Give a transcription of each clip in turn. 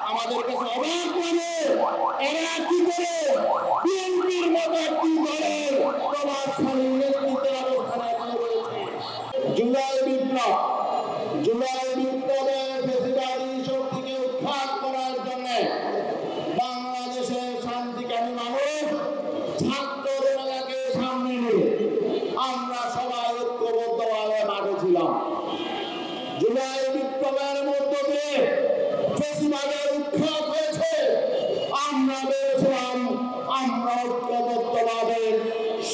আমাদের কাছে অবাক লাগে এরা কি করে বিএনপির মতো একটি দলের প্রভাবশালী নেতৃত্বের অবস্থানে এখনো রয়েছে। জুলাই বিপ্লবের ফেসিবাদী শক্তিকে উৎখাত করার জন্য বাংলাদেশের শান্তিকামী মানুষ ছাত্র জনতাকে সামনে নিয়ে আমরা সবাই ঐক্যবদ্ধভাবে মাঠে ছিলাম। জুলাই বিপ্লবের মধ্য দিয়ে ফেসিবাদের উৎখাত হয়েছে। আমরা বেরোছিলাম, আমরা ঐক্যবদ্ধভাবে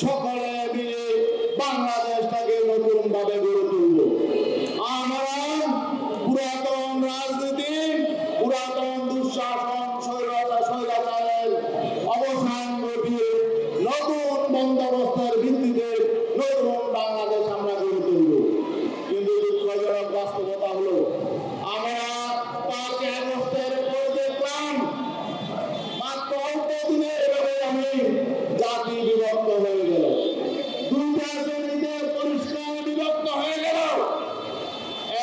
সকলে মিলে বাংলাদেশটাকে নতুন ভাবে গড়ে তুলব। আমরা পুরাতন রাজনীতি, পুরাতন দুঃশাসন, স্বৈরাচারের অবসান ঘটিয়ে নতুন বন্দোবস্তের ভিত্তিতে নতুন বাংলাদেশ আমরা গড়ে তুলব। কিন্তু দুঃখজনক বাস্তবতা হলো আমরা 5 আগস্টের পর দেখলাম মাত্র অল্প দিনে এভাবে আমি জাতি বিভক্ত হয়ে গেল, দুইটা শ্রেণীতে পরিষ্কার বিভক্ত হয়ে গেল।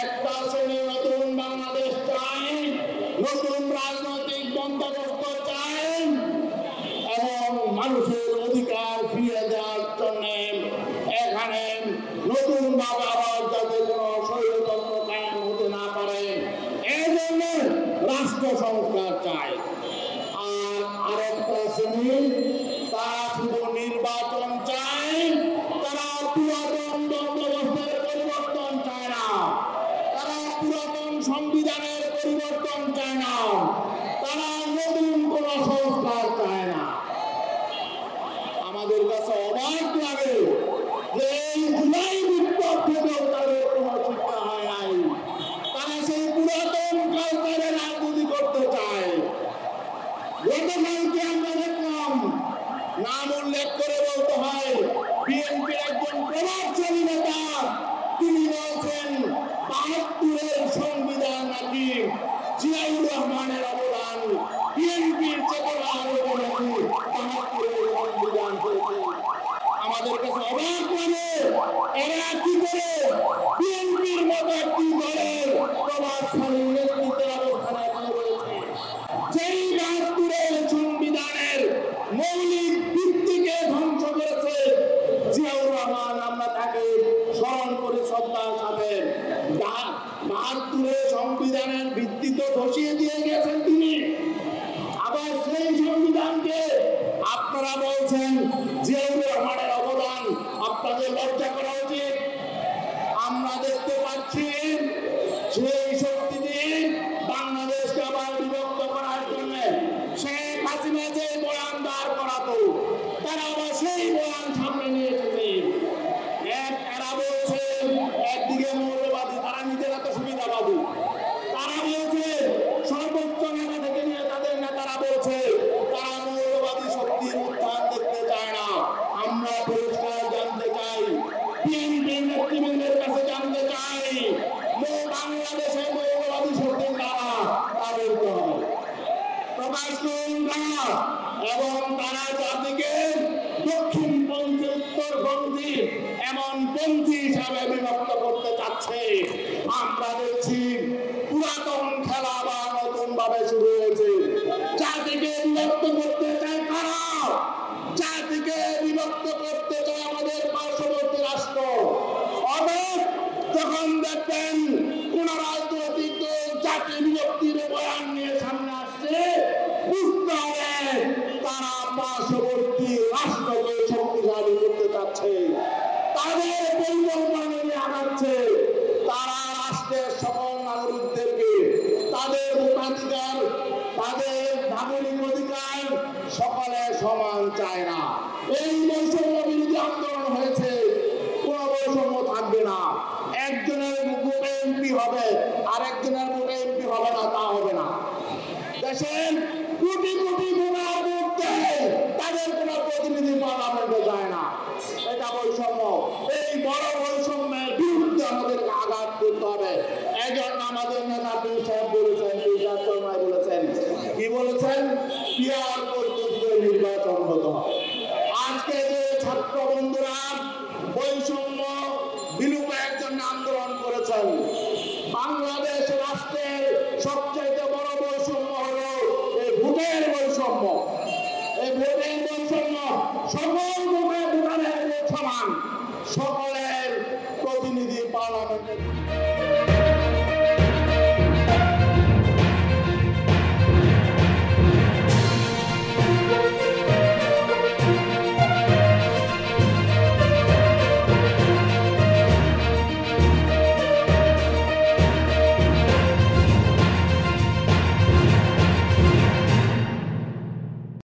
একটা শ্রেণী নতুন বাংলাদেশ চায়, নতুন রাজনৈতিক বন্দোবস্ত চায় এবং মানুষের অধিকার ফিরে দেওয়ার জন্য এখানে নতুন ভাবে আবার যাতে কোনো স্বৈরতন্ত্র কায়েম হতে না পারে এই জন্য রাষ্ট্র সংস্কার চায়। আর আরেকটা শ্রেণী তারা শুধু নির্বাচন চায়, তারা পুরাতন বন্দোবস্তের পরিবর্তন চায় না, তারা পুরাতন সংবিধানের পরিবর্তন চায় না, তারা নতুন কোন সংস্কার চায় না। আমাদের কাছে অবাক লাগে যে এই জুলাই বিপ্লব থেকেও তাদের কোনো শিক্ষা হয় নাই, তারা সেই পুরাতন কালচারে রাজনীতি করতে চায়। গতকালকে আমরা দেখলাম, নাম উল্লেখ করে বলতে হয়, বিএনপির একজন প্রভাবশালী নেতা তিনি বলছেন ৭২-এর সংবিধান নাকি জিয়াউর রহমানের অবদান, বিএনপির চেতনার উপরে নাকি ৭২-এর সংবিধান হয়েছে। আমাদের কাছে অবাক লাগে এরা কি করে বিএনপির মতো একটি দলের প্রভাবশালী নেতৃত্বের অবস্থানে এখনো রয়েছে। যেই ৭২-এর সংবিধানের মৌলিক ভিত্তিকে ধ্বংস করেছে জিয়াউর রহমান, আমরা তাকে স্মরণ করি শ্রদ্ধার সাথে। ৭২-এর সংবিধানের ভিত্তি তো ধসিয়ে দিয়ে গেছেন তিনি, আবার সেই সংবিধানকে আপনারা বলছেন জিয়াউর রহমানের অবদান, আপনাদের লজ্জা করা উচিত। আমরা দেখতে পাচ্ছি সেই শক্তি দিয়ে বাংলাদেশকে আবার বিভক্ত করার জন্য শেখ হাসিনা যে বয়ান দাঁড় করাতো, তারা আবার সেই বয়ান সামনে নিয়ে এসেছে। এরা বলছে একদিকে মৌলবাদী, তারা নিজেরা তো সুবিধাবাদী, তারা বলছে সর্বোচ্চ নেতা থেকে নিয়ে তাদের নেতারা বলছে তারা মৌলবাদী শক্তির উত্থান দেখতে চায় না। আমরা পরিষ্কার জানতে চাই, বিএনপির নেতৃবৃন্দের কাছে জানতে চাই, বাংলাদেশে মৌলবাদী শক্তির দ্বারা তাদেরকে হবে প্রকাশ করুন না, এবং তারা জাতিকে দক্ষিণপন্থী, উত্তরপন্থী এমন পন্থী হিসাবে বিভক্ত করতে চাচ্ছে। আমরা দেখছি পুরাতন খেলা বা নতুন ভাবে শুরু হয়েছে। জাতিকে বিভক্ত করতে চায় কারা? জাতিকে বিভক্ত করতে চায় আমাদের পার্শ্ববর্তী রাষ্ট্র। অতএব যখন দেখবেন কোন রাজনৈতিক দল জাতি বিভক্তির বয়ান নিয়ে সামনে আসছে, বুঝতে হবে তারা পার্শ্ববর্তী রাষ্ট্রকে শক্তিশালী করতে চাচ্ছে, তাদের পরিকল্পনা নিয়ে আগাচ্ছে। তারা রাষ্ট্রের সকল নাগরিকদেরকে তাদের ভোটাধিকার, তাদের নাগরিক অধিকার সকলে সমান চায় না। এই বৈষম্য বিরোধী আন্দোলন হয়েছে, কোন বৈষম্য থাকবে না। একজনের ভোটে এমপি হবে, আরেকজনের ভোটে এমপি হবে না, তা হবে না। দেশের কোটি কোটি ভোটার ভোট দেয়, তাদের কোন প্রতিনিধি পার্লামেন্টে যায় না, এটা বৈষম্য। এই বড় বৈষম্যের বিরুদ্ধে আমাদেরকে আঘাত করতে হবে। একজন আমাদের নেতা পীর সাহেব বলেছেন, পীর সাহেব শর্মায় বলেছেন, কি বলেছেন? পিয়ার পদ্ধতিতে নির্বাচন হতে হবে। আজকে যে ছাত্র বন্ধুরা বৈষম্য বিলোপের জন্য আন্দোলন করেছেন, বাংলাদেশ রাষ্ট্রের সবচেয়ে বড় বৈষম্য হলো ভোটের বৈষম্য। এই ভোটের বৈষম্য সকল ভোটারের সমান, সকলের প্রতিনিধি পার্লামেন্টের